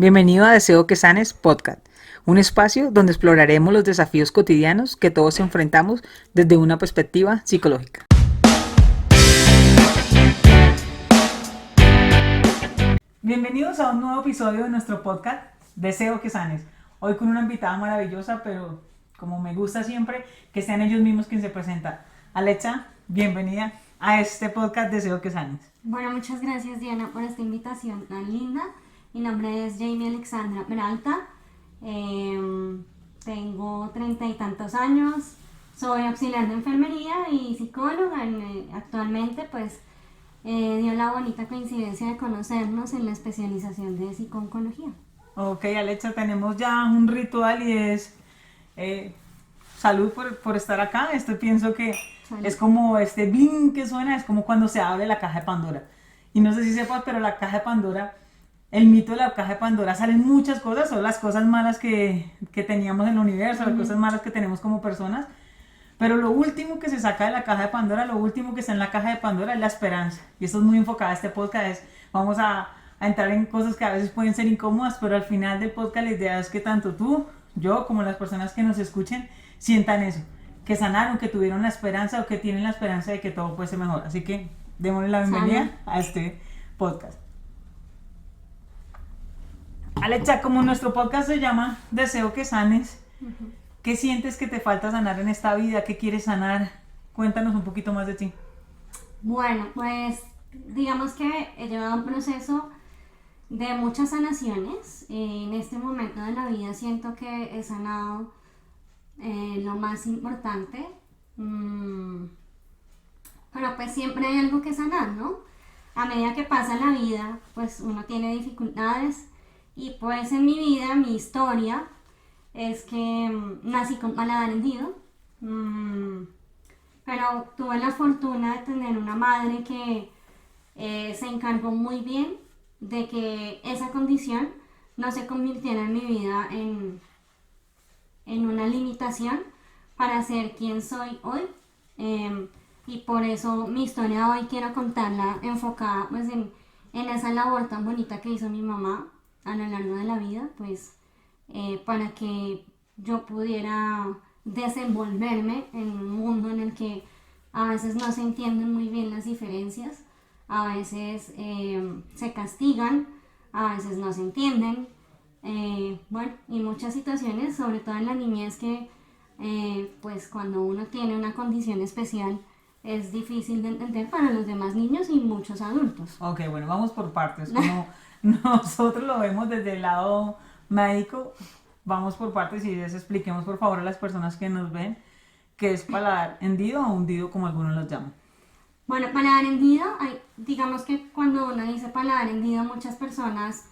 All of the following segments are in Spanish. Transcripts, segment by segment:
Bienvenido a Deseo que Sanes Podcast, un espacio donde exploraremos los desafíos cotidianos que todos enfrentamos desde una perspectiva psicológica. Bienvenidos a un nuevo episodio de nuestro podcast Deseo que Sanes. Hoy con una invitada maravillosa, pero como me gusta siempre, que sean ellos mismos quien se presenta. Alexa, bienvenida a este podcast Deseo que Sanes. Bueno, muchas gracias Diana por esta invitación tan linda. Mi nombre es Jamie Alexandra Peralta, tengo 30 y tantos años, soy auxiliar de enfermería y psicóloga. Actualmente pues dio la bonita coincidencia de conocernos en la especialización de psico-oncología. Ok, Alexa, tenemos ya un ritual y es salud por estar acá. Pienso que salud. Es como este bling que suena, es como cuando se abre la caja de Pandora. Y no sé si sepas, pero la caja de Pandora, el mito de la caja de Pandora, salen muchas cosas, son las cosas malas que teníamos en el universo, las cosas malas que tenemos como personas. Pero lo último que se saca de la caja de Pandora, lo último que está en la caja de Pandora es la esperanza. Y esto es muy enfocado a este podcast, vamos a entrar en cosas que a veces pueden ser incómodas, pero al final del podcast la idea es que tanto tú, yo, como las personas que nos escuchen, sientan eso, que sanaron, que tuvieron la esperanza o que tienen la esperanza de que todo fuese mejor. Así que démosle la bienvenida a este podcast. Alexa, como nuestro podcast se llama Deseo que Sanes, ¿qué sientes que te falta sanar en esta vida? ¿Qué quieres sanar? Cuéntanos un poquito más de ti. Bueno, pues digamos que he llevado un proceso de muchas sanaciones. En este momento de la vida siento que he sanado lo más importante, pero pues siempre hay algo que sanar, ¿no? A medida que pasa la vida, pues uno tiene dificultades y pues en mi vida, mi historia es que nací con paladar hendido, pero tuve la fortuna de tener una madre que se encargó muy bien de que esa condición no se convirtiera en mi vida en una limitación para ser quien soy hoy, y por eso mi historia hoy quiero contarla enfocada pues en esa labor tan bonita que hizo mi mamá a lo largo de la vida, pues para que yo pudiera desenvolverme en un mundo en el que a veces no se entienden muy bien las diferencias, a veces se castigan, a veces no se entienden, bueno, y muchas situaciones, sobre todo en la niñez, que pues cuando uno tiene una condición especial es difícil de entender para los demás niños y muchos adultos. Ok, bueno, vamos por partes. Como nosotros lo vemos desde el lado médico, vamos por partes y les expliquemos por favor a las personas que nos ven qué es paladar hendido o hundido, como algunos los llaman. Bueno, paladar hendido, digamos que cuando uno dice paladar hendido, muchas personas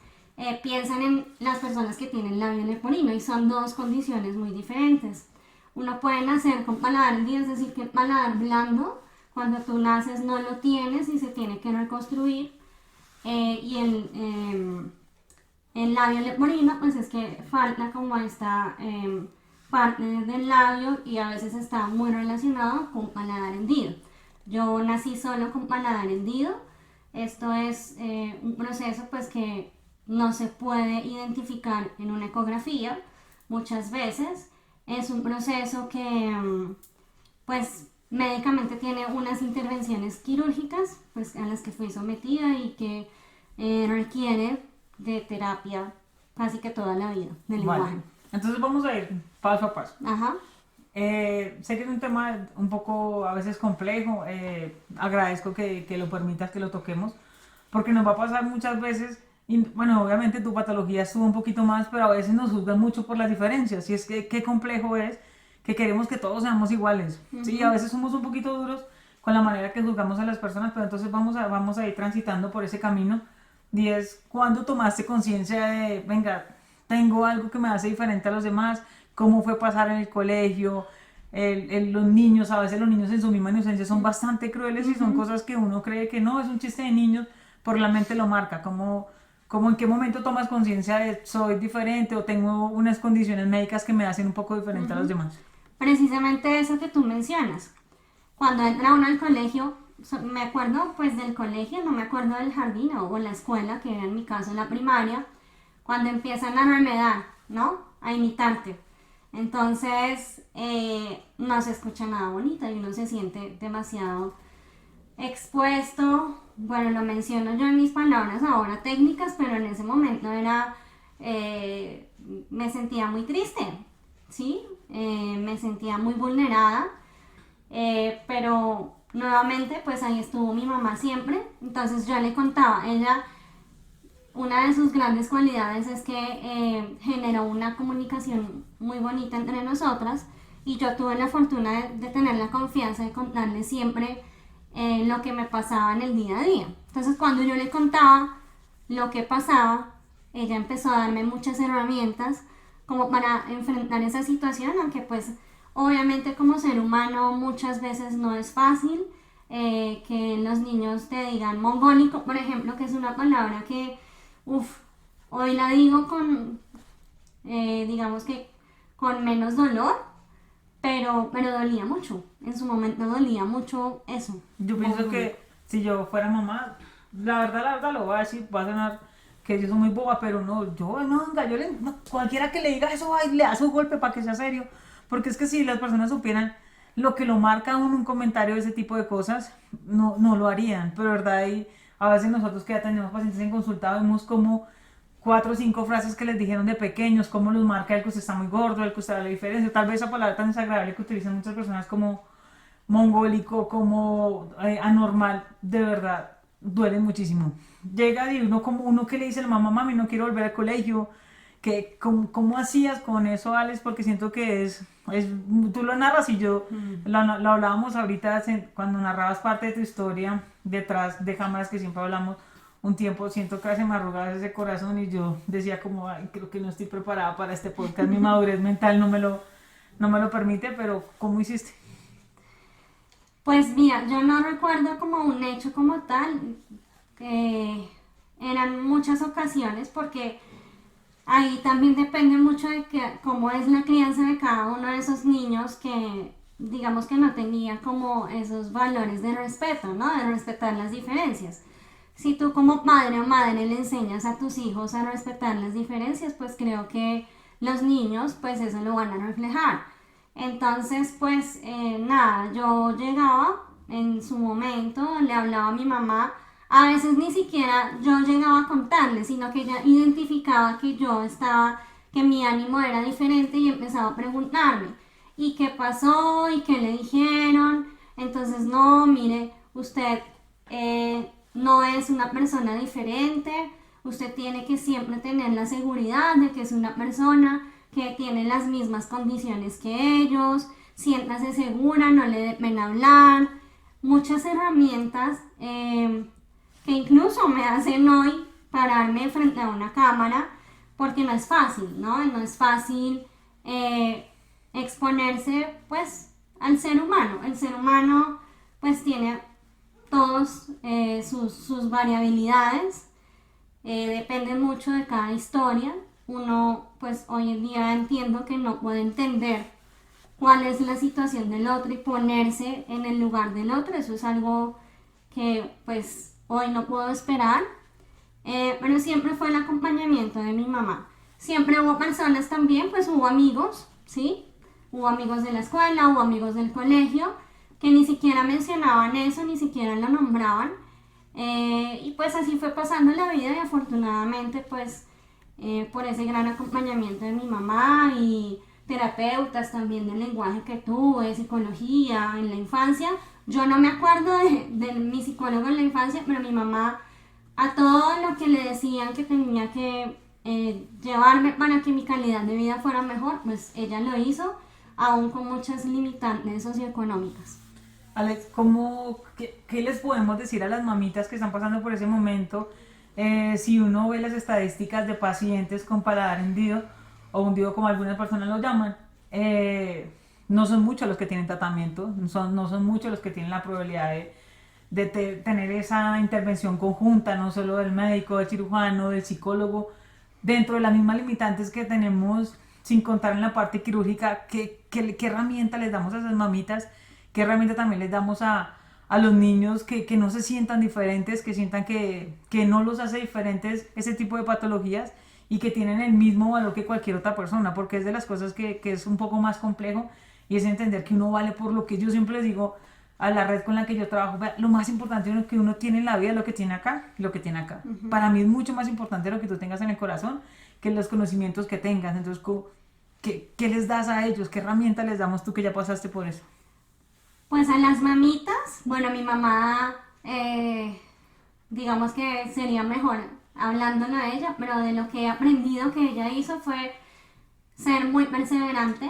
piensan en las personas que tienen labio leporino, y son dos condiciones muy diferentes. Uno puede nacer con paladar hendido, es decir, que el paladar blando, cuando tú naces no lo tienes y se tiene que reconstruir, y el labio leporino, pues es que falta como esta parte del labio y a veces está muy relacionado con paladar hendido. Yo nací solo con paladar hendido. Esto es un proceso pues que no se puede identificar en una ecografía muchas veces. Es un proceso que pues médicamente tiene unas intervenciones quirúrgicas pues a las que fui sometida y que requiere de terapia casi que toda la vida del lenguaje. Entonces vamos a ir paso a paso. Ajá. Sé que es un tema un poco a veces complejo, agradezco que lo permitas que lo toquemos, porque nos va a pasar muchas veces, y bueno, obviamente tu patología estuvo un poquito más, pero a veces nos juzgan mucho por las diferencias, y es que qué complejo es que queremos que todos seamos iguales, ¿sí? A veces somos un poquito duros con la manera que juzgamos a las personas, pero entonces vamos a ir transitando por ese camino, y es cuando tomaste conciencia de, venga, tengo algo que me hace diferente a los demás. Cómo fue pasar en el colegio, los niños, a veces los niños en su misma inocencia son bastante crueles y son cosas que uno cree que no, es un chiste de niños, por la mente lo marca, como en qué momento tomas conciencia de soy diferente o tengo unas condiciones médicas que me hacen un poco diferente a los demás. Precisamente eso que tú mencionas, cuando entra uno al colegio, me acuerdo pues del colegio, no me acuerdo del jardín o la escuela, que era en mi caso la primaria. cuando empiezan a remedar, ¿no? A imitarte. Entonces, no se escucha nada bonito y uno se siente demasiado expuesto. Bueno, lo menciono yo en mis palabras ahora técnicas, pero en ese momento era, me sentía muy triste, ¿sí? Me sentía muy vulnerada, pero nuevamente pues ahí estuvo mi mamá siempre. Entonces yo le contaba, ella, una de sus grandes cualidades es que generó una comunicación muy bonita entre nosotras, y yo tuve la fortuna de tener la confianza de contarle siempre lo que me pasaba en el día a día. Entonces cuando yo le contaba lo que pasaba, ella empezó a darme muchas herramientas como para enfrentar esa situación, aunque pues obviamente como ser humano muchas veces no es fácil. Que los niños te digan mongólico, por ejemplo, que es una palabra que, hoy la digo con, digamos que con menos dolor, pero dolía mucho, en su momento dolía mucho eso. Yo pienso que si yo fuera mamá, la verdad lo voy a decir, va a sonar que yo soy muy boba, pero no, yo no, anda, no, cualquiera que le diga eso, ay, le da su golpe para que sea serio, porque es que si las personas supieran lo que lo marca a uno un comentario de ese tipo de cosas, no lo harían, pero verdad, y a veces nosotros que ya tenemos pacientes en consulta vemos como 4 o 5 frases que les dijeron de pequeños, cómo los marca el que usted está muy gordo, el que usted da la diferencia, tal vez esa palabra tan desagradable que utilizan muchas personas como mongólico, como anormal, de verdad, duele muchísimo. Llega y uno como uno que le dice a la mamá, mami, no quiero volver al colegio, que cómo hacías con eso, Alex, porque siento que es tú lo narras y yo lo hablábamos ahorita cuando narrabas parte de tu historia detrás de cámaras que siempre hablamos un tiempo, siento que se me arrugaba ese corazón y yo decía como, ay, creo que no estoy preparada para este podcast, mi madurez mental no me lo permite, pero ¿cómo hiciste? Pues mira, yo no recuerdo como un hecho como tal, eran muchas ocasiones porque ahí también depende mucho de cómo es la crianza de cada uno de esos niños que digamos que no tenía como esos valores de respeto, ¿no? De respetar las diferencias. Si tú como padre o madre le enseñas a tus hijos a respetar las diferencias, pues creo que los niños pues eso lo van a reflejar. Entonces pues nada, yo llegaba en su momento, le hablaba a mi mamá, a veces ni siquiera yo llegaba a contarle, sino que ella identificaba que yo estaba, que mi ánimo era diferente y empezaba a preguntarme, ¿y qué pasó? ¿Y qué le dijeron? Entonces, no, mire, usted no es una persona diferente, usted tiene que siempre tener la seguridad de que es una persona que tiene las mismas condiciones que ellos, siéntase segura, no le dé pena hablar, muchas herramientas que incluso me hacen hoy pararme frente a una cámara porque no es fácil, ¿no? No es fácil exponerse pues al ser humano. El ser humano pues tiene todos sus variabilidades, depende mucho de cada historia. Uno pues hoy en día entiendo que no puede entender cuál es la situación del otro y ponerse en el lugar del otro. Eso es algo que pues hoy no puedo esperar, pero siempre fue el acompañamiento de mi mamá. Siempre hubo personas también, pues hubo amigos, ¿sí? Hubo amigos de la escuela, hubo amigos del colegio, que ni siquiera mencionaban eso, ni siquiera lo nombraban. Y pues así fue pasando la vida y afortunadamente pues por ese gran acompañamiento de mi mamá y terapeutas también del lenguaje que tuve, psicología en la infancia. Yo no me acuerdo de mi psicólogo en la infancia, pero mi mamá a todo lo que le decían que tenía que llevarme para que mi calidad de vida fuera mejor, pues ella lo hizo, aún con muchas limitantes socioeconómicas. Alex, qué les podemos decir a las mamitas que están pasando por ese momento? Si uno ve las estadísticas de pacientes con paladar hendido o hundido como algunas personas lo llaman, no son muchos los que tienen tratamiento, no son muchos los que tienen la probabilidad de tener esa intervención conjunta, no solo del médico, del cirujano, del psicólogo, dentro de las mismas limitantes que tenemos, sin contar en la parte quirúrgica. ¿Qué herramienta les damos a esas mamitas? ¿Qué herramienta también les damos a los niños que no se sientan diferentes, que sientan que no los hace diferentes ese tipo de patologías? y que tienen el mismo valor que cualquier otra persona, porque es de las cosas que es un poco más complejo y es entender que uno vale por lo que yo siempre les digo a la red con la que yo trabajo, vea, lo más importante que uno tiene en la vida es lo que tiene acá, lo que tiene acá. Para mí es mucho más importante lo que tú tengas en el corazón que los conocimientos que tengas. Entonces, ¿qué les das a ellos? ¿Qué herramientas les damos tú que ya pasaste por eso? Pues a las mamitas, bueno, mi mamá, digamos que sería mejor hablándolo a ella, pero de lo que he aprendido que ella hizo fue ser muy perseverante,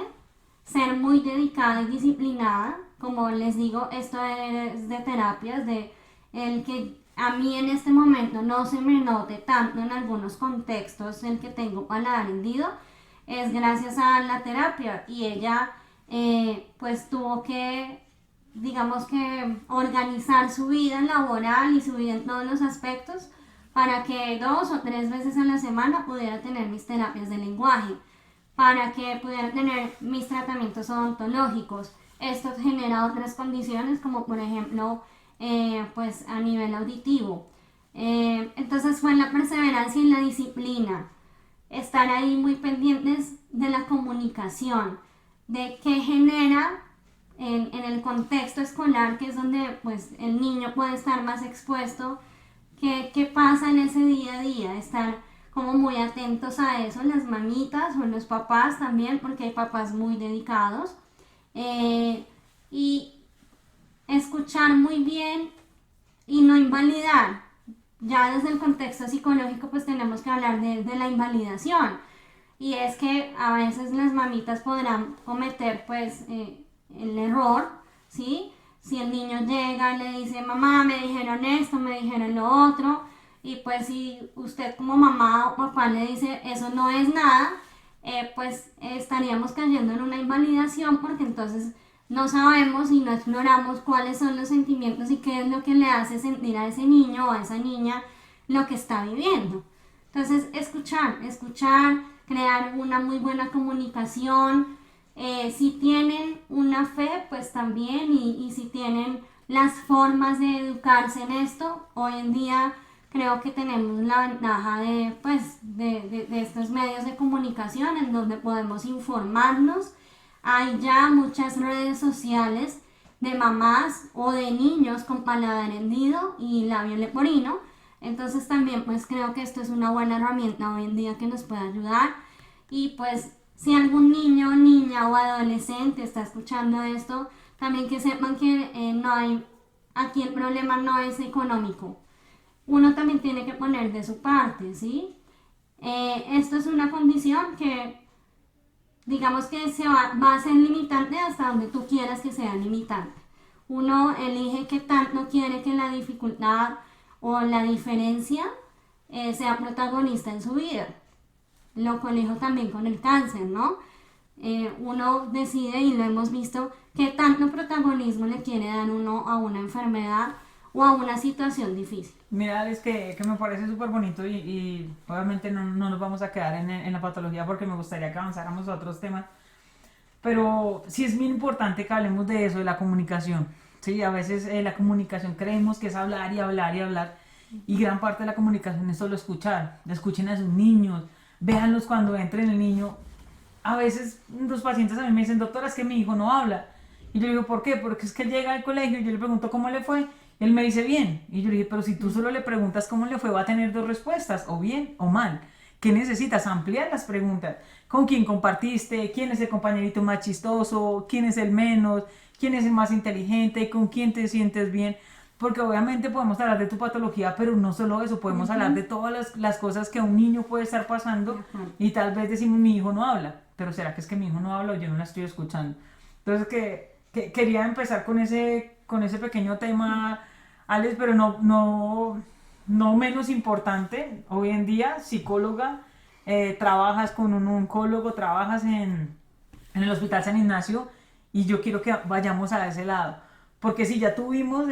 ser muy dedicada y disciplinada. Como les digo, esto es de terapias, de el que a mí en este momento no se me note tanto en algunos contextos el que tengo paladar hendido, es gracias a la terapia. Y ella pues tuvo que, digamos que, organizar su vida laboral y su vida en todos los aspectos para que 2 o 3 veces a la semana pudiera tener mis terapias de lenguaje, para que pudiera tener mis tratamientos odontológicos. Esto genera otras condiciones como por ejemplo pues a nivel auditivo. Entonces fue la perseverancia y la disciplina, estar ahí muy pendientes de la comunicación, de qué genera en el contexto escolar, que es donde pues el niño puede estar más expuesto, qué pasa en ese día a día, estar como muy atentos a eso, las mamitas o los papás también, porque hay papás muy dedicados, y escuchar muy bien y no invalidar. Ya desde el contexto psicológico pues tenemos que hablar de la invalidación, y es que a veces las mamitas podrán cometer pues el error, ¿sí? Si el niño llega y le dice, mamá, me dijeron esto, me dijeron lo otro, y pues si usted como mamá o papá le dice, eso no es nada, pues estaríamos cayendo en una invalidación, porque entonces no sabemos y no exploramos cuáles son los sentimientos y qué es lo que le hace sentir a ese niño o a esa niña lo que está viviendo. Entonces, escuchar, crear una muy buena comunicación. Si tienen una fe, pues también, y si tienen las formas de educarse en esto, hoy en día creo que tenemos la ventaja de estos medios de comunicación en donde podemos informarnos. Hay ya muchas redes sociales de mamás o de niños con paladar hendido y labio leporino. Entonces también pues creo que esto es una buena herramienta hoy en día que nos puede ayudar. Y pues si algún niño, niña o adolescente está escuchando esto, también que sepan que no hay, aquí el problema no es económico. Uno también tiene que poner de su parte, ¿sí? Esto es una condición que digamos que va a ser limitante hasta donde tú quieras que sea limitante. Uno elige qué tanto quiere que la dificultad o la diferencia sea protagonista en su vida. Lo conejo también con el cáncer, ¿no? Uno decide, y lo hemos visto, qué tanto protagonismo le quiere dar uno a una enfermedad o a una situación difícil. Mira, es que me parece súper bonito y obviamente no nos vamos a quedar en la patología porque me gustaría que avanzáramos a otros temas, pero sí es muy importante que hablemos de eso, de la comunicación. Sí, a veces la comunicación creemos que es hablar y hablar y hablar, y gran parte de la comunicación es solo escuchar. Escuchen a sus niños, véanlos cuando entren el niño. A veces los pacientes a mí me dicen, doctora, es que mi hijo no habla. Y yo digo, ¿por qué? Porque es que él llega al colegio y yo le pregunto cómo le fue. Él me dice bien. Y yo le dije, pero si tú solo le preguntas cómo le fue, va a tener 2 respuestas, o bien o mal. ¿Qué necesitas? Ampliar las preguntas. ¿Con quién compartiste? ¿Quién es el compañerito más chistoso? ¿Quién es el menos? ¿Quién es el más inteligente? ¿Con quién te sientes bien? Porque obviamente podemos hablar de tu patología, pero no solo eso, podemos hablar de todas las cosas que un niño puede estar pasando, y tal vez decimos, mi hijo no habla, pero ¿será que es que mi hijo no habla o yo no la estoy escuchando? Entonces quería empezar con ese pequeño tema, Alex, pero no menos importante. Hoy en día, psicóloga, trabajas con un oncólogo, trabajas en el Hospital San Ignacio, y yo quiero que vayamos a ese lado. Porque si ya tuvimos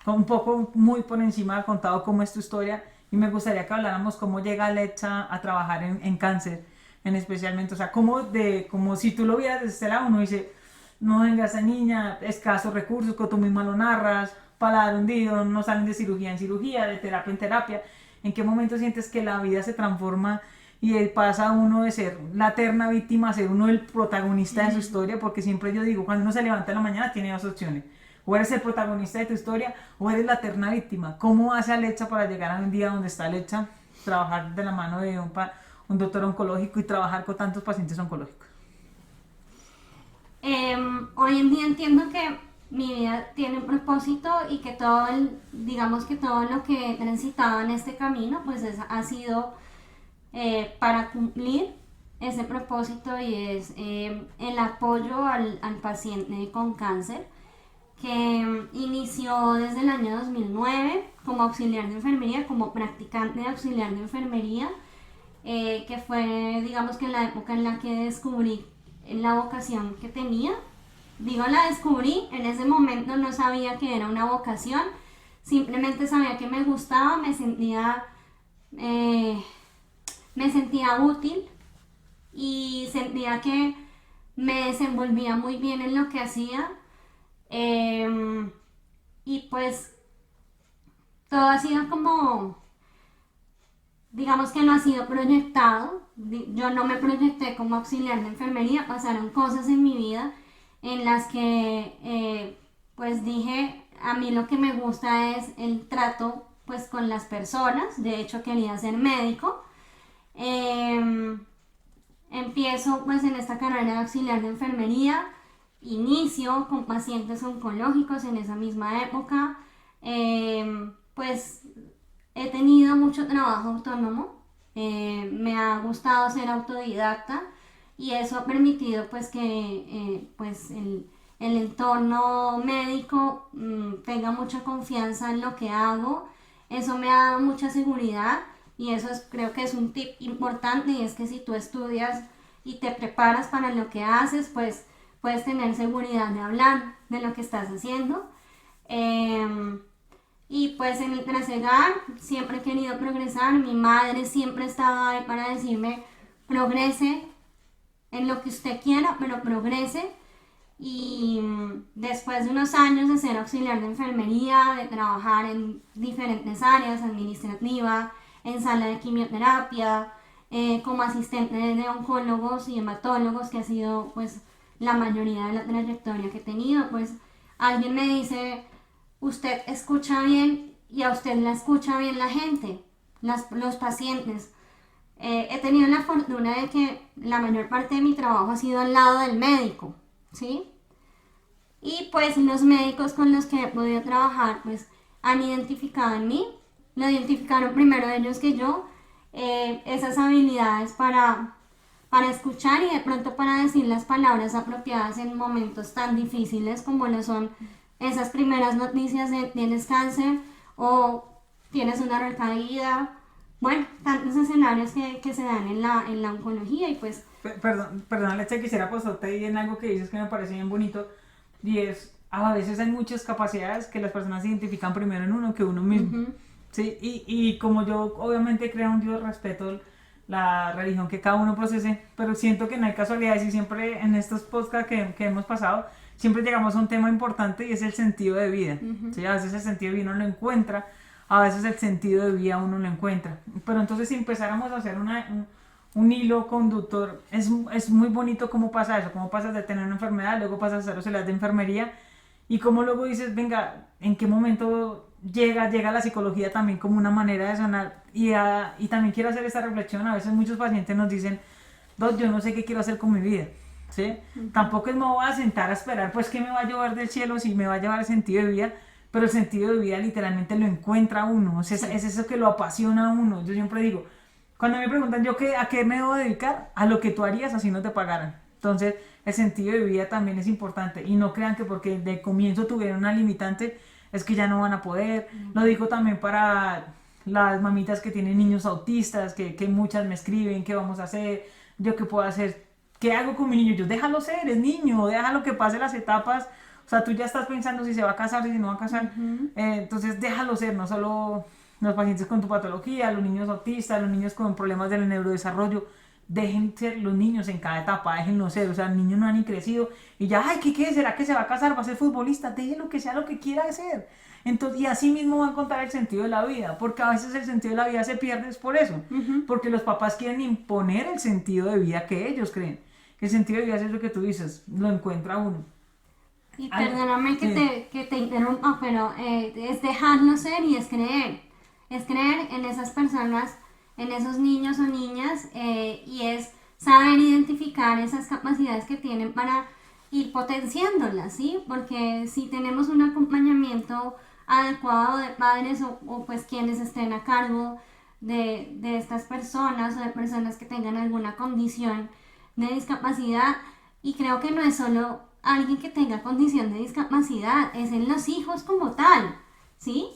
un poco muy por encima contado cómo es tu historia, y me gustaría que habláramos cómo llega Alexa a trabajar en cáncer, en especialmente, o sea, como si tú lo vieras desde este lado, uno dice, no venga esa niña, escasos recursos, que tú misma lo narras, paladar hundido, no salen de cirugía en cirugía, de terapia en terapia. ¿En qué momento sientes que la vida se transforma y pasa uno de ser la eterna víctima a ser uno el protagonista de su historia, porque siempre yo digo, cuando uno se levanta en la mañana tiene dos opciones: o eres el protagonista de tu historia o eres la eterna víctima. ¿Cómo hace Alexa para llegar a un día donde está Alexa, trabajar de la mano de un doctor oncológico y trabajar con tantos pacientes oncológicos? Hoy en día entiendo que mi vida tiene un propósito y que digamos que todo lo que he transitado en este camino pues ha sido para cumplir ese propósito, y es el apoyo al paciente con cáncer, que inició desde el año 2009 como auxiliar de enfermería, como practicante de auxiliar de enfermería, que fue, digamos, que la época en la que descubrí la vocación que tenía. Digo, la descubrí, en ese momento no sabía que era una vocación, simplemente sabía que me gustaba, me sentía útil y sentía que me desenvolvía muy bien en lo que hacía. Y pues todo ha sido como, digamos que no ha sido proyectado. Yo no me proyecté como auxiliar de enfermería, pasaron cosas en mi vida en las que pues dije, a mí lo que me gusta es el trato pues con las personas. De hecho quería ser médico. Empiezo pues en esta carrera de auxiliar de enfermería, inicio con pacientes oncológicos en esa misma época. Pues he tenido mucho trabajo autónomo, me ha gustado ser autodidacta, y eso ha permitido pues que pues el entorno médico tenga mucha confianza en lo que hago. Eso me ha dado mucha seguridad, y eso creo que es un tip importante, y es que si tú estudias y te preparas para lo que haces, pues puedes tener seguridad de hablar de lo que estás haciendo. Y pues en mi trasegar siempre he querido progresar. Mi madre siempre estaba ahí para decirme, progrese en lo que usted quiera, pero progrese. Y después de unos años de ser auxiliar de enfermería, de trabajar en diferentes áreas, administrativa, en sala de quimioterapia, como asistente de oncólogos y hematólogos, que ha sido pues la mayoría de la trayectoria que he tenido, pues alguien me dice, usted escucha bien, y a usted la escucha bien la gente, los pacientes. He tenido la fortuna de que la mayor parte de mi trabajo ha sido al lado del médico, ¿sí? Y pues los médicos con los que he podido trabajar pues han identificado en mí, lo identificaron primero ellos que yo, esas habilidades para escuchar y de pronto para decir las palabras apropiadas en momentos tan difíciles como lo son esas primeras noticias de tienes cáncer o tienes una recaída. Bueno, tantos escenarios que se dan en la oncología. Y pues... Perdón, Alexa, quisiera apostarte ahí en algo que dices que me parece bien bonito, y es, a veces hay muchas capacidades que las personas identifican primero en uno que uno mismo. ¿Sí? Y como yo obviamente creo en Dios, respeto la religión que cada uno procese, pero siento que no hay casualidades, y siempre en estos podcasts que hemos pasado, siempre llegamos a un tema importante, y es el sentido de vida. ¿Sí? A veces el sentido de vida uno lo encuentra, a veces el sentido de vida uno lo encuentra. Pero entonces si empezáramos a hacer un hilo conductor, es muy bonito cómo pasa eso, cómo pasas de tener una enfermedad, luego pasas a hacer auxiliar de enfermería, y cómo luego dices, venga, ¿en qué momento llega la psicología también como una manera de sanar? Y también quiero hacer esta reflexión. A veces muchos pacientes nos dicen, yo no sé qué quiero hacer con mi vida, ¿sí? Tampoco me voy a sentar a esperar pues que me va a llevar del cielo, si me va a llevar el sentido de vida, pero el sentido de vida literalmente lo encuentra uno, o sea, es eso que lo apasiona a uno. Yo siempre digo, cuando me preguntan a qué me debo dedicar, a lo que tú harías así no te pagaran. Entonces el sentido de vida también es importante, y no crean que porque de comienzo tuvieron una limitante es que ya no van a poder. Lo digo también para las mamitas que tienen niños autistas, que muchas me escriben, ¿qué vamos a hacer? ¿Yo qué puedo hacer? ¿Qué hago con mi niño? Yo, déjalo ser, es niño, déjalo que pase las etapas. O sea, tú ya estás pensando si se va a casar, si no va a casar. Entonces déjalo ser, no solo los pacientes con tu patología, los niños autistas, los niños con problemas del neurodesarrollo. Dejen ser los niños en cada etapa, déjenlo ser. O sea, el niño no ha ni crecido y ya, ay, ¿qué será que se va a casar? ¿Va a ser futbolista? Déjenlo que sea lo que quiera hacer. Entonces, y así mismo va a encontrar el sentido de la vida, porque a veces el sentido de la vida se pierde es por eso, porque los papás quieren imponer el sentido de vida que ellos creen. Que el sentido de vida es lo que tú dices, lo encuentra uno. Y Ay, perdóname sí. que te interrumpa, pero es dejarlo ser y es creer. Es creer en esas personas, en esos niños o niñas, y es saber identificar esas capacidades que tienen para ir potenciándolas, ¿sí? Porque si tenemos un acompañamiento adecuado de padres o pues quienes estén a cargo de estas personas o de personas que tengan alguna condición de discapacidad, y creo que no es solo alguien que tenga condición de discapacidad, es en los hijos como tal, ¿sí?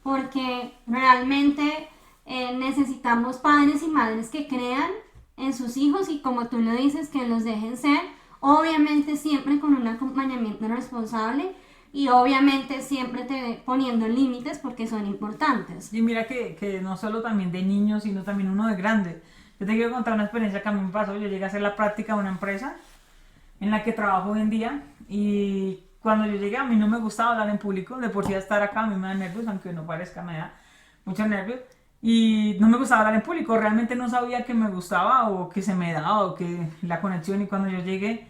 Porque realmente necesitamos padres y madres que crean en sus hijos y como tú lo dices, que los dejen ser, obviamente siempre con un acompañamiento responsable y obviamente siempre poniendo límites porque son importantes. Y mira que no solo también de niños, sino también uno de grande. Yo te quiero contar una experiencia que a mí me pasó. Yo llegué a hacer la práctica de una empresa en la que trabajo hoy en día y cuando yo llegué a mí no me gustaba hablar en público. De por sí estar acá a mí me da nervios, aunque no parezca, me da muchos nervios. Y no me gustaba hablar en público, realmente no sabía que me gustaba o que se me daba o que la conexión. Y cuando yo llegué,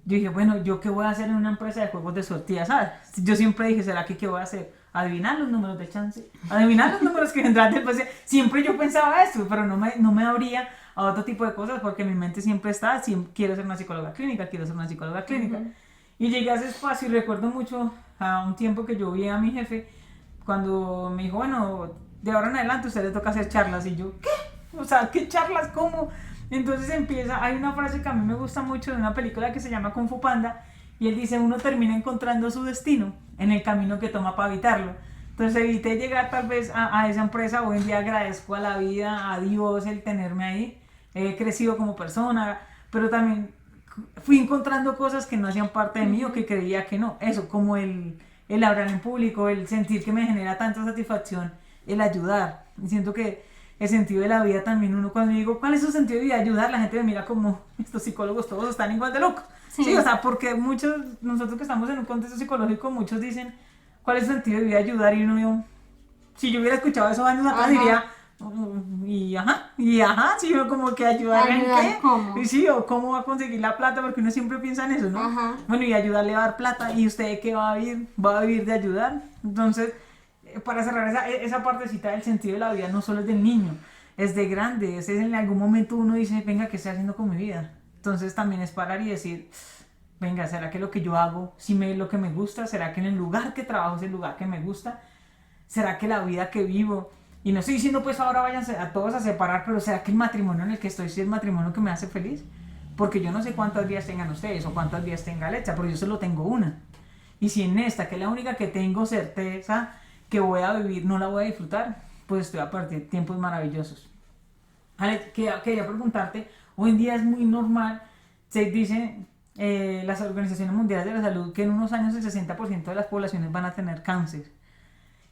yo dije, bueno, ¿yo qué voy a hacer en una empresa de juegos de sortilla, sabes? Yo siempre dije, ¿será que qué voy a hacer? Adivinar los números de chance, adivinar los números que vendrán después. Siempre yo pensaba esto, pero no me abría a otro tipo de cosas porque mi mente siempre está, quiero ser una psicóloga clínica, quiero ser una psicóloga clínica. Y llegué a ese espacio y recuerdo mucho a un tiempo que yo vi a mi jefe cuando me dijo, bueno, de ahora en adelante a usted le toca hacer charlas. Y yo, ¿qué? O sea, ¿qué charlas? ¿Cómo? Entonces empieza, hay una frase que a mí me gusta mucho de una película que se llama Kung Fu Panda y él dice, uno termina encontrando su destino en el camino que toma para evitarlo. Entonces evité llegar tal vez a esa empresa, hoy en día agradezco a la vida, a Dios el tenerme ahí, he crecido como persona, pero también fui encontrando cosas que no hacían parte de mí o que creía que no, eso como el hablar en público, el sentir que me genera tanta satisfacción, el ayudar, y siento que el sentido de la vida también, uno cuando digo, ¿cuál es su sentido de vida? Ayudar, la gente me mira como, estos psicólogos todos están igual de locos. Sí. Sí, o sea, porque muchos, nosotros que estamos en un contexto psicológico, muchos dicen, ¿cuál es su sentido de vida? Ayudar, y uno, yo, si yo hubiera escuchado eso años atrás, diría, y ajá, sí, como que ayudar en qué, ¿Cómo? y sí, o cómo va a conseguir la plata, porque uno siempre piensa en eso, ¿no? Ajá. Bueno, y ayudarle a dar plata, y usted qué va a vivir de ayudar. Entonces, para cerrar esa partecita del sentido de la vida, no solo es del niño, es de grande, es en algún momento uno dice, venga, ¿qué estoy haciendo con mi vida? Entonces también es parar y decir, venga, ¿será que lo que yo hago sí me es lo que me gusta? ¿Será que en el lugar que trabajo es el lugar que me gusta? ¿Será que la vida que vivo? Y no estoy diciendo pues ahora váyanse a todos a separar, pero ¿será que el matrimonio en el que estoy sí es el matrimonio que me hace feliz? Porque yo no sé cuántas días tengan ustedes o cuántas días tenga Alexa, pero yo solo tengo una. Y si en esta, que es la única que tengo certeza que voy a vivir, no la voy a disfrutar, pues estoy a partir tiempos maravillosos. Ale, quería preguntarte, hoy en día es muy normal, se dice las organizaciones mundiales de la salud que en unos años el 60% de las poblaciones van a tener cáncer.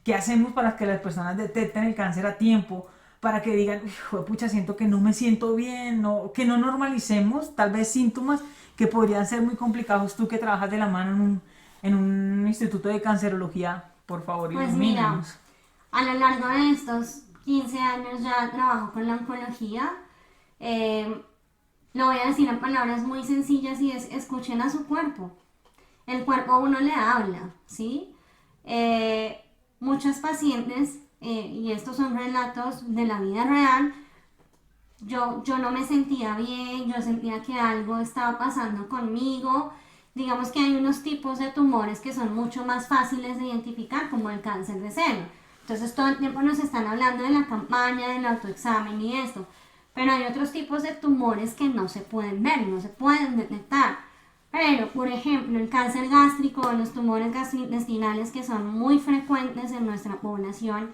¿Qué hacemos para que las personas detecten el cáncer a tiempo? Para que digan, pucha, siento que no me siento bien, no, que no normalicemos tal vez síntomas que podrían ser muy complicados. Tú que trabajas de la mano en un instituto de cancerología, por favor, Pues mira, ilumínanos. a lo largo de estos 15 años ya trabajo con la oncología. Lo voy a decir en palabras muy sencillas y es escuchen a su cuerpo. El cuerpo a uno le habla, ¿sí? Muchas pacientes, y estos son relatos de la vida real, yo no me sentía bien, yo sentía que algo estaba pasando conmigo. Digamos que hay unos tipos de tumores que son mucho más fáciles de identificar, como el cáncer de seno. Entonces todo el tiempo nos están hablando de la campaña, del autoexamen y esto. Pero hay otros tipos de tumores que no se pueden ver, no se pueden detectar. Pero, por ejemplo, el cáncer gástrico o los tumores gastrointestinales que son muy frecuentes en nuestra población,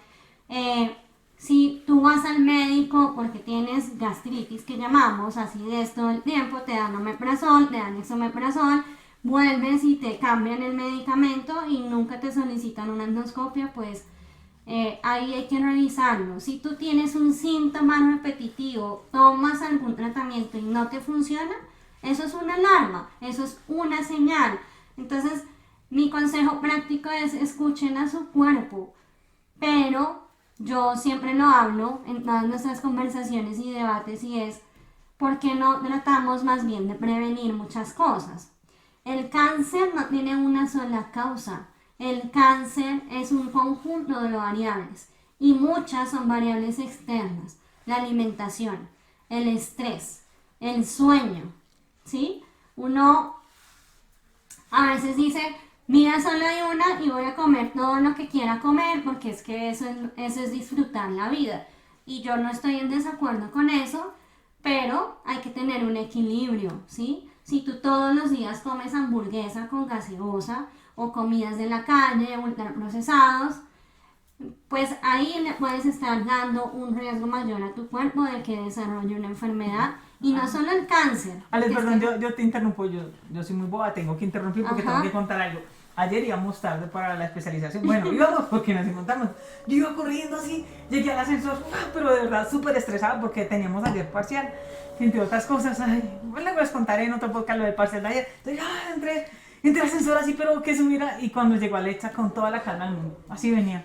si tú vas al médico porque tienes gastritis, que llamamos acidez todo el tiempo, te dan omeprazol, te dan esomeprazol, vuelves y te cambian el medicamento y nunca te solicitan una endoscopia, pues ahí hay que revisarlo. Si tú tienes un síntoma repetitivo, tomas algún tratamiento y no te funciona, eso es una alarma, eso es una señal. Entonces, Mi consejo práctico es escuchen a su cuerpo, pero yo siempre lo hablo en todas nuestras conversaciones y debates y es, ¿por qué no tratamos más bien de prevenir muchas cosas? El cáncer no tiene una sola causa. El cáncer es un conjunto de variables y muchas son variables externas. La alimentación, el estrés, el sueño, ¿sí? Uno a veces dice, mira, solo hay una y voy a comer todo lo que quiera comer porque es que eso es disfrutar la vida. Y yo no estoy en desacuerdo con eso, pero hay que tener un equilibrio, ¿sí? Si tú todos los días comes hamburguesa con gaseosa o comidas de la calle, ultraprocesados, pues ahí le puedes estar dando un riesgo mayor a tu cuerpo de que desarrolle una enfermedad y no solo el cáncer. Alex, porque es perdón, que- yo te interrumpo, yo soy muy boba, tengo que interrumpir porque tengo que Ajá. contar algo. Ayer íbamos tarde para la especialización, bueno, íbamos porque nos encontramos. Yo iba corriendo así, llegué al ascensor, pero de verdad súper estresada porque teníamos ayer parcial, entre otras cosas. Ay, bueno, les contaré en otro podcast lo del parcial de ayer. Entonces, entré al ascensor así, pero que subiera, y cuando llegó Alexa con toda la calma del mundo, así venía.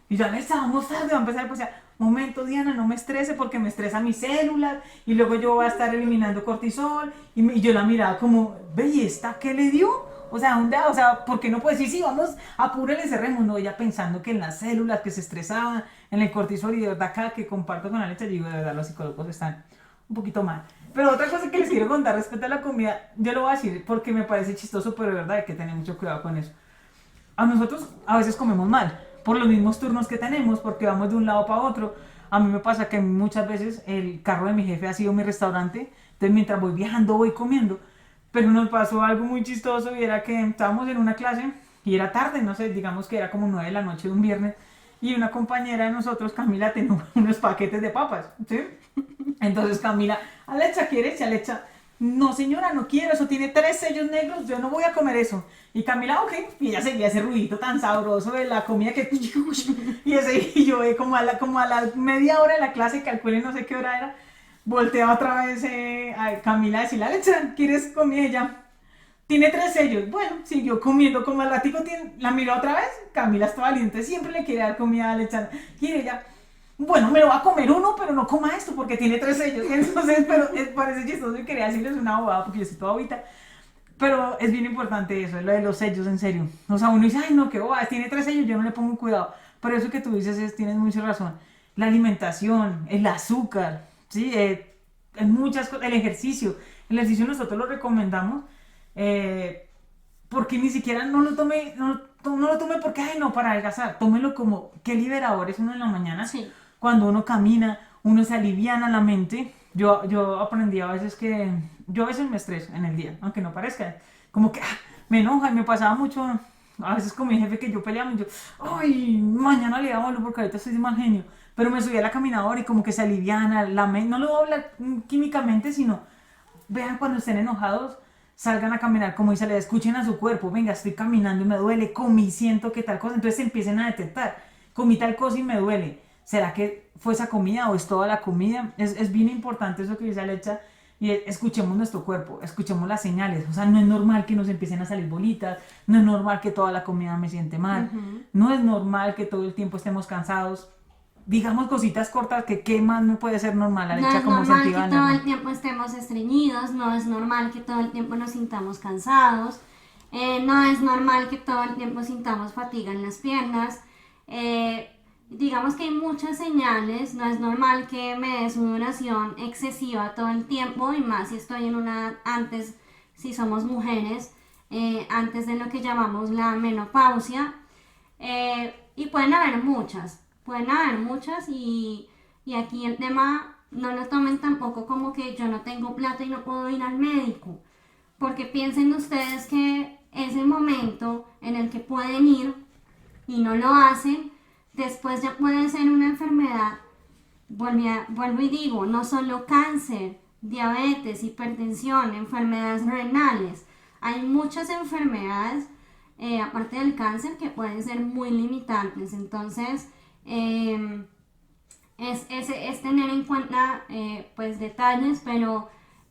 Y yo, Alexa, vamos tarde, va a empezar el parcial. Momento, Diana, no me estrese porque me estresa mis células y luego yo voy a estar eliminando cortisol. Y yo la miraba como, ve, ¿y esta qué le dio? O sea, ¿por qué no puede decir, sí, vamos, apúrele, cerremos? No, ella pensando que en las células que se estresaban, en el cortisol, y de verdad, cada que comparto con Alexa, yo digo, de verdad, los psicólogos están un poquito mal. Pero otra cosa que les quiero contar respecto a la comida, yo lo voy a decir porque me parece chistoso, pero de verdad hay que tener mucho cuidado con eso. A nosotros a veces comemos mal, por los mismos turnos que tenemos, porque vamos de un lado para otro. A mí me pasa que muchas veces el carro de mi jefe ha sido mi restaurante, entonces mientras voy viajando voy comiendo. Pero nos pasó algo muy chistoso y era que estábamos en una clase y era tarde, no sé, digamos que era como 9 de la noche de un viernes, y una compañera de nosotros, Camila, tenía unos paquetes de papas, ¿sí? Entonces Camila, Alexa, ¿quieres? Y Alexa, no señora, no quiero, eso tiene 3 sellos negros, yo no voy a comer eso. Y Camila, ok, y ella seguía ese ruidito tan sabroso de la comida que... Y yo como a la media hora de la clase, calculé no sé qué hora era, volteaba otra vez a Camila a decirle, Alexa, ¿quieres comida? Y ella, tiene 3 sellos. Bueno, siguió comiendo, como al ratico la miró otra vez, Camila está valiente, siempre le quiere dar comida a Alexa. Y ella, bueno, me lo va a comer uno, pero no coma esto porque tiene 3 sellos. Entonces, pero parece chistoso y quería decirles una bobada porque yo estoy toda ahorita. Pero es bien importante eso, lo de los sellos, en serio. O sea, uno dice, ay, no, qué bobada, tiene 3 sellos, yo no le pongo cuidado. Pero eso que tú dices, tienes mucha razón. La alimentación, el azúcar, ¿sí? En muchas cosas, el ejercicio. El ejercicio nosotros lo recomendamos eh, porque ni siquiera no lo tome porque, ay, no, para adelgazar. Tómelo como, qué liberador es uno en la mañana. Sí. Cuando uno camina, uno se aliviana la mente. Yo aprendí a veces que, yo a veces me estreso en el día, aunque no parezca. Como que me enoja y me pasaba mucho, a veces con mi jefe que yo peleaba y yo, ay, mañana le damos porque ahorita estoy de mal genio. Pero me subí a la caminadora y como que se aliviana la mente. No lo voy a hablar químicamente, sino vean cuando estén enojados, salgan a caminar, como dice, le escuchen a su cuerpo, venga, estoy caminando y me duele, comí, siento que tal cosa, entonces empiecen a detectar, comí tal cosa y me duele, ¿será que fue esa comida o es toda la comida? Es bien importante eso que dice Alexa, y escuchemos nuestro cuerpo, escuchemos las señales, o sea, no es normal que nos empiecen a salir bolitas, no es normal que toda la comida me siente mal, Ujú. no es normal que todo el tiempo estemos cansados, digamos cositas cortas que qué más no puede ser normal, No Alexa, es como normal sentir que todo el alergia. tiempo estemos estreñidos, no es normal que todo el tiempo nos sintamos cansados, no es normal que todo el tiempo sintamos fatiga en las piernas. Digamos que hay muchas señales, no es normal que me dé sudoración excesiva todo el tiempo y más si estoy en una, antes, si somos mujeres, antes de lo que llamamos la menopausia. Y pueden haber muchas y aquí el tema no lo tomen tampoco como que yo no tengo plata y no puedo ir al médico, porque piensen ustedes que ese momento en el que pueden ir y no lo hacen, después ya puede ser una enfermedad, vuelvo y digo, no solo cáncer, diabetes, hipertensión, enfermedades renales, hay muchas enfermedades aparte del cáncer que pueden ser muy limitantes, entonces es tener en cuenta pues detalles, pero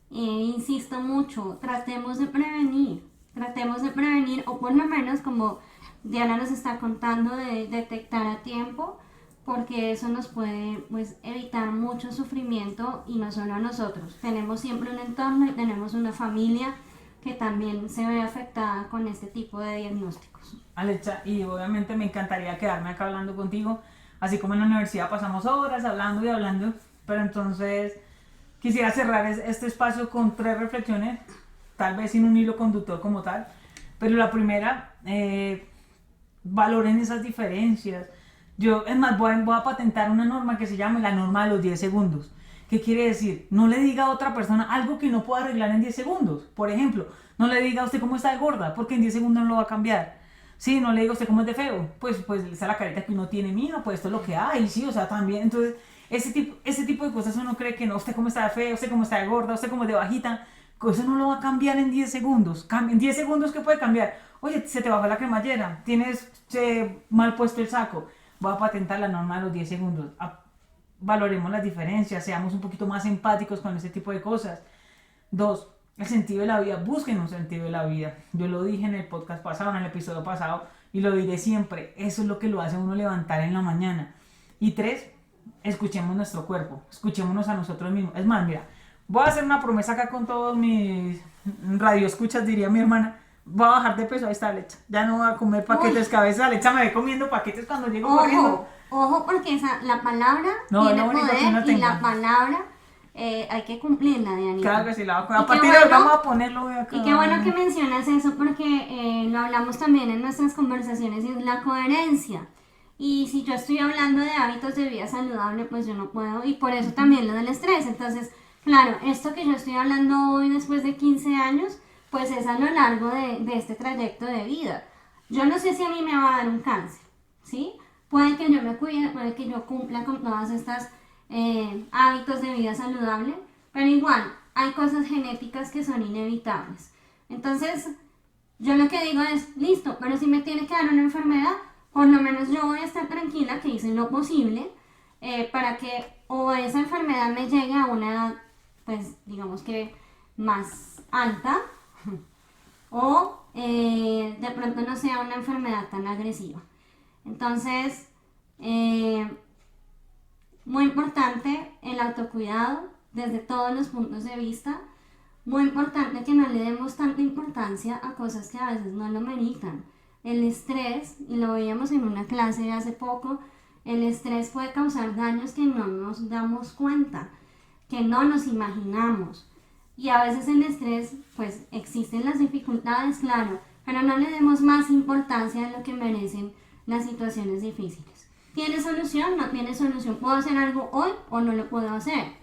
insisto mucho, tratemos de prevenir. Tratemos de prevenir, o por lo menos como Diana nos está contando, de detectar a tiempo, porque eso nos puede pues evitar mucho sufrimiento, y no solo a nosotros. Tenemos siempre un entorno y tenemos una familia que también se ve afectada con este tipo de diagnósticos. Alexa, y obviamente me encantaría quedarme acá hablando contigo, así como en la universidad pasamos horas hablando y hablando, pero entonces quisiera cerrar este espacio con 3 reflexiones, tal vez sin un hilo conductor como tal, pero la primera, valoren esas diferencias. Yo, es más, voy a patentar una norma que se llama la norma de los 10 segundos. ¿Qué quiere decir? No le diga a otra persona algo que no pueda arreglar en 10 segundos. Por ejemplo, no le diga a usted cómo está de gorda, porque en 10 segundos no lo va a cambiar. Sí, no le diga a usted cómo es de feo, pues esa es la carita que uno tiene, mija, pues esto es lo que hay, sí, o sea, también. Entonces, ese tipo de cosas uno cree que no, usted cómo está de feo, usted cómo está de gorda, usted cómo es de bajita, eso no lo va a cambiar en 10 segundos. En 10 segundos, ¿qué puede cambiar? Oye, se te bajó la cremallera, tienes mal puesto el saco. Voy a patentar la norma de los 10 segundos. Valoremos las diferencias, seamos un poquito más empáticos con ese tipo de cosas. 2, el sentido de la vida. Busquen un sentido de la vida. Yo lo dije en el podcast pasado, en el episodio pasado, y lo diré siempre. Eso es lo que lo hace a uno levantar en la mañana. Y 3, escuchemos nuestro cuerpo, escuchémonos a nosotros mismos. Es más, mira, voy a hacer una promesa acá con todos mis radioescuchas, diría mi hermana. Voy a bajar de peso, ahí está Alexa. Ya no voy a comer paquetes, que a veces Alexa me ve comiendo paquetes cuando llego corriendo. Ojo, porque la palabra no, tiene no, poder, y la palabra hay que cumplirla, Dianita. Claro que sí, la voy a partir de hoy vamos a ponerlo acá. Y qué bueno que mencionas eso, porque lo hablamos también en nuestras conversaciones, y es la coherencia. Y si yo estoy hablando de hábitos de vida saludable, pues yo no puedo, y por eso también lo del estrés. Entonces, claro, esto que yo estoy hablando hoy después de 15 años, pues es a lo largo de este trayecto de vida. Yo no sé si a mí me va a dar un cáncer, ¿sí? Puede que yo me cuide, puede que yo cumpla con todas estas hábitos de vida saludable, pero igual hay cosas genéticas que son inevitables. Entonces, yo lo que digo es, listo, pero si me tiene que dar una enfermedad, por lo menos yo voy a estar tranquila que hice lo posible para que o esa enfermedad me llegue a una edad, pues digamos que más alta, o de pronto no sea una enfermedad tan agresiva. Entonces, muy importante el autocuidado desde todos los puntos de vista. Muy importante que no le demos tanta importancia a cosas que a veces no lo meritan. El estrés, y lo veíamos en una clase hace poco, el estrés puede causar daños que no nos damos cuenta, que no nos imaginamos. Y a veces el estrés, pues existen las dificultades, claro, pero no le demos más importancia de lo que merecen las situaciones difíciles. ¿Tiene solución? No tiene solución. ¿Puedo hacer algo hoy o no lo puedo hacer?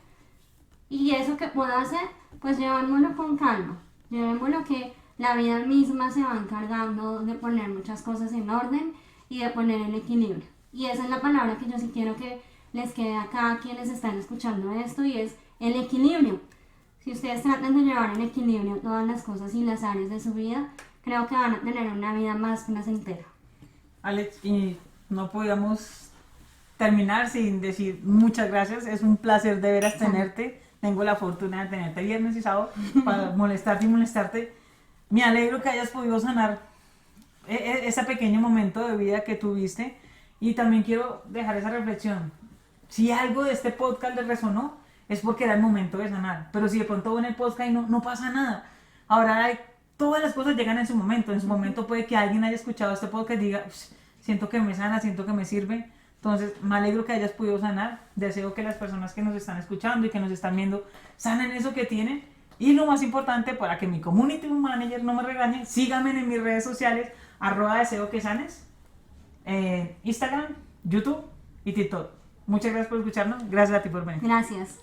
Y eso que puedo hacer, pues llevémoslo con calma. Llevémoslo, que la vida misma se va encargando de poner muchas cosas en orden y de poner el equilibrio. Y esa es la palabra que yo sí quiero que les quede acá a quienes están escuchando esto, y es el equilibrio. Si ustedes tratan de llevar en equilibrio todas las cosas y las áreas de su vida, creo que van a tener una vida más placentera. Alex, y no podíamos terminar sin decir muchas gracias. Es un placer de veras tenerte. Tengo la fortuna de tenerte viernes y sábado para molestarte y molestarte. Me alegro que hayas podido sanar ese pequeño momento de vida que tuviste. Y también quiero dejar esa reflexión. Si algo de este podcast les resonó, es porque era el momento de sanar. Pero si de pronto ven el podcast y no pasa nada. Ahora todas las cosas llegan en su momento. En su momento puede que alguien haya escuchado este podcast y diga, siento que me sana, siento que me sirve. Entonces, me alegro que hayas podido sanar. Deseo que las personas que nos están escuchando y que nos están viendo sanen eso que tienen. Y lo más importante, para que mi community manager no me regañe, síganme en mis redes sociales, @deseoquesanes, Instagram, YouTube y TikTok. Muchas gracias por escucharnos. Gracias a ti por venir. Gracias.